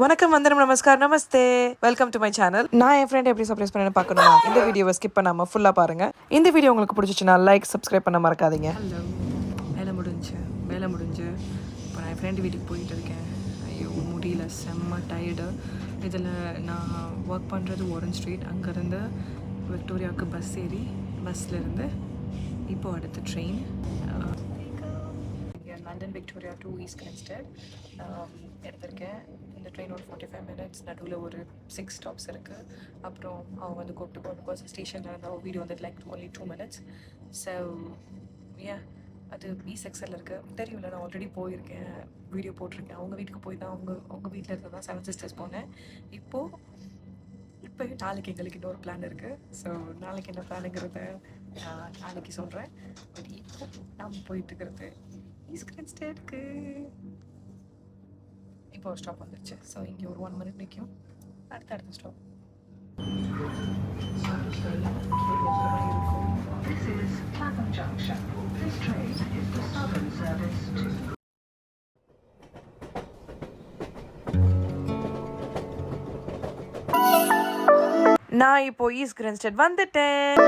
வணக்கம், வந்தனம், நமஸ்கார், நமஸ்தே. Welcome to my channel. நான் என் ஃப்ரெண்ட் எப்படி சர்ப்ரைஸ் பண்ணி பார்க்கணுமா, இந்த வீடியோவை ஸ்கிப் பண்ணாமல் ஃபுல்லாக பாருங்கள். இந்த வீடியோ உங்களுக்கு பிடிச்சிச்சுன்னா லைக், சப்ஸ்கிரைப் பண்ண மறக்காதீங்க. ஹலோ, வேலை முடிஞ்சு இப்போ நான் என் ஃப்ரெண்டு வீட்டுக்கு போயிட்டு இருக்கேன். ஐயோ முடியல, செம்ம டயர்டு. இதில் நான் ஒர்க் பண்ணுறது ஓரஞ்ச் ஸ்ட்ரீட். அங்கேருந்து விக்டோரியாவுக்கு பஸ் ஏறி பஸ்லேருந்து இப்போது அடுத்த train London Victoria to East Grinstead எடுத்திருக்கேன். இந்த ட்ரெயின் ஒரு 45 minutes, நடுவில் ஒரு 6 stops இருக்குது. அப்புறம் அவங்க வந்து கூப்பிட்டு போட்டு பஸ் ஸ்டேஷனில் இருந்த வீடியோ வந்துட்டு லைக் only 2 minutes. ஸோ அது B6 இருக்குது. தெரியல, நான் ஆல்ரெடி போயிருக்கேன், வீடியோ போட்டிருக்கேன். அவங்க வீட்டுக்கு போய் தான் அவங்க வீட்டில் இருந்து தான் 7 sisters போனேன். இப்போ நாளைக்கு எங்களுக்கு இன்னொரு பிளான் இருக்குது. ஸோ நாளைக்கு என்ன பிளானுங்கிறத நாளைக்கு சொல்கிறேன். பட் இப்போ நம்ம போயிட்டுருக்கிறது ஈஸ்ட் கிரின்ஸ்டட்க்கு. இப்போ ஒரு ஸ்டாப் வந்துருச்சு. ஸோ இங்கே ஒரு 1 minute நிற்கும். அடுத்த ஸ்டாப். நான் இப்போ ஈஸ்ட் கிரின்ஸ்டட் வந்துட்டேன்.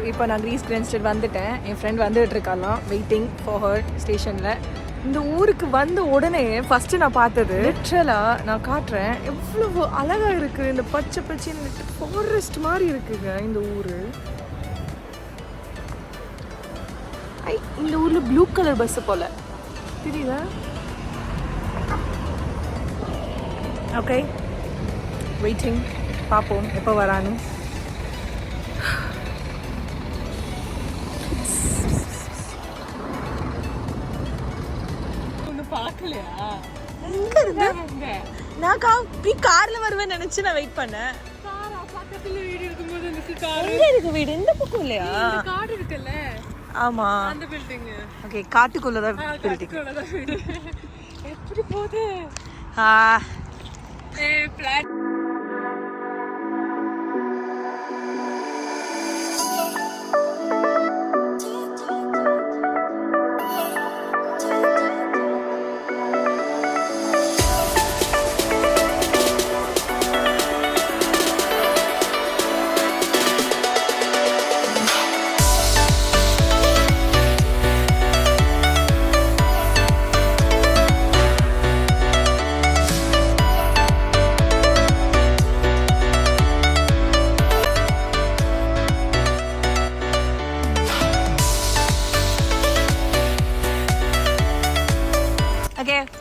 இப்போ நான் ஈஸ்ட் கிரின்ஸ்டட் வந்துட்டேன். என் ஃப்ரெண்ட் வந்துட்டு இருக்காலாம், வெயிட்டிங் ஃபார் ஹர் ஸ்டேஷனில். இந்த ஊருக்கு வந்த உடனே ஃபஸ்ட்டு நான் பார்த்தது லிட்ரலாக நான் காட்டுறேன், எவ்வளோ அழகாக இருக்குது. இந்த பச்சை பச்சைன்னு ஃபாரஸ்ட் மாதிரி இருக்குங்க இந்த ஊர். இந்த ஊரில் ப்ளூ கலர் பஸ்ஸு போல் தெரியுதா? ஓகே, வெயிட்டிங், பார்ப்போம் எப்போ வரான்னு. நான் கார்ல வருவேன் நினைச்சு நான் வெயிட் பண்ணேன். எங்க இருக்கு வீடு? இந்த பக்கம் இல்லையா? காடு இருக்குல்ல, ஆமா அந்த பில்டிங். ஓகே, காட்டுக்குள்ள தான் பில்டிங். எப்படி போகுது? பிளாட்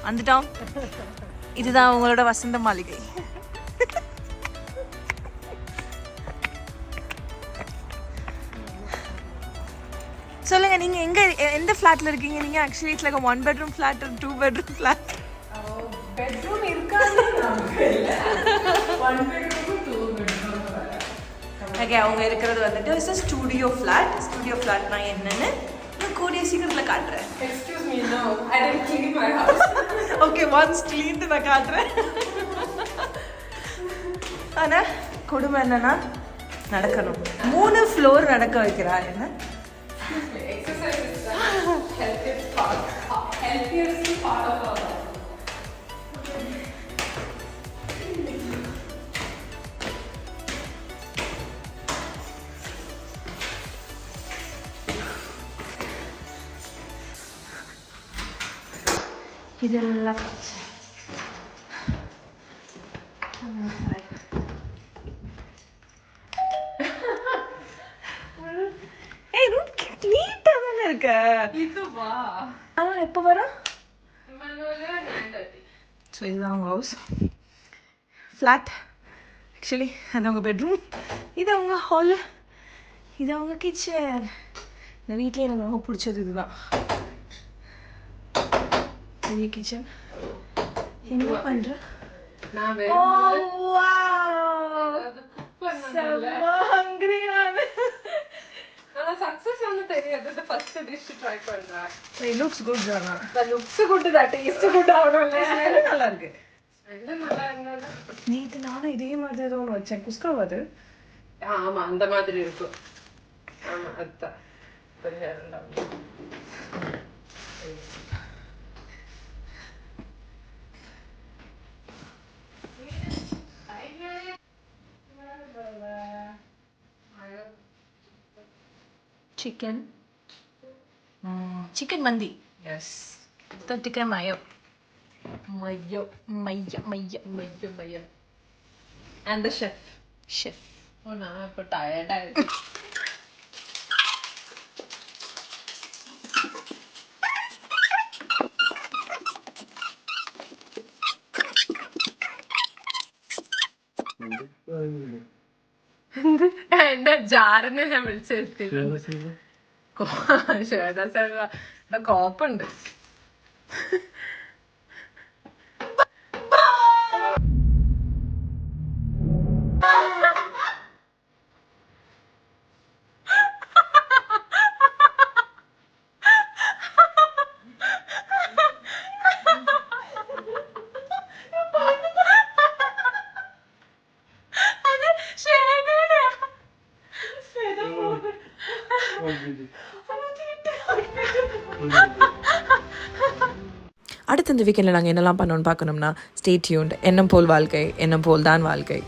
வந்துட்டோம். இதுதான் உங்களோட வசந்த மாளிகை. சொல்லுங்க, நீங்க எந்த ஃபிளாட்ல இருக்கீங்க? நீங்க actually it's like 1 bedroom flat or 2 bedroom flat. Bedroom இருக்காது, 1 bedroom 2 bedroom. ஓகே, அவங்க இருக்கிறது வந்துட்டு it's a studio flat. studio flatனா என்னன்னு கூடிய சீக்கிரத்தில் காட்டுறேன். Excuse me, no I didn't clean my house. Okay, once cleaned நான் காட்டுறேன். ஆனால் கொடுமை என்னன்னா நடக்கணும். 3 floor நடக்க வைக்கிறா. என்ன இதெல்லாம் நீட்டா தானே இருக்க. எப்போ வரும்? ஸோ இதுதான் அவங்க ஹவுஸ் ஃப்ளாட். ஆக்சுவலி அது அவங்க பெட்ரூம், இது அவங்க ஹாலு, இது அவங்க கிச்சன். இந்த வீட்லேயே எனக்கு ரொம்ப பிடிச்சது இதுதான், பெரிய கிச்சன். என்ன பண்ற? ஆனா சக்சஸ் வந்து தெரியாது. இது ஃபர்ஸ்ட் டிஷ் ட்ரை பண்றேன். It looks good, Jana. The looks good, the taste good ஆகணும்ல. நல்லா இருக்கு. எல்லாம் நல்லா இருந்தாலும். நேற்று நானும் இதே மாதிரி ஏதோ ஒன்று வச்சேன். குஸ்கா அது. ஆமா அந்த மாதிரி இருக்கும். ஆமா அதான். சரியா Chicken. Chicken mandi. Yes. Chicken mayo. Mayo. And the chef. Chef. Oh, நான் இப்போ tired ஆயிடுச்சு. എന്റെ ജാറിനെ ഞാൻ വിളിച്ചെടുത്തില്ല. കോപ്പുണ്ട്. அடுத்த இந்த வீக்கெண்டில் நாங்கள் என்னெல்லாம் பண்ணோன்னு பார்க்கணும்னா ஸ்டே டியூன்ட். எண்ணம் போல் வாழ்க்கை, எண்ணம் போல் தான் வாழ்க்கை.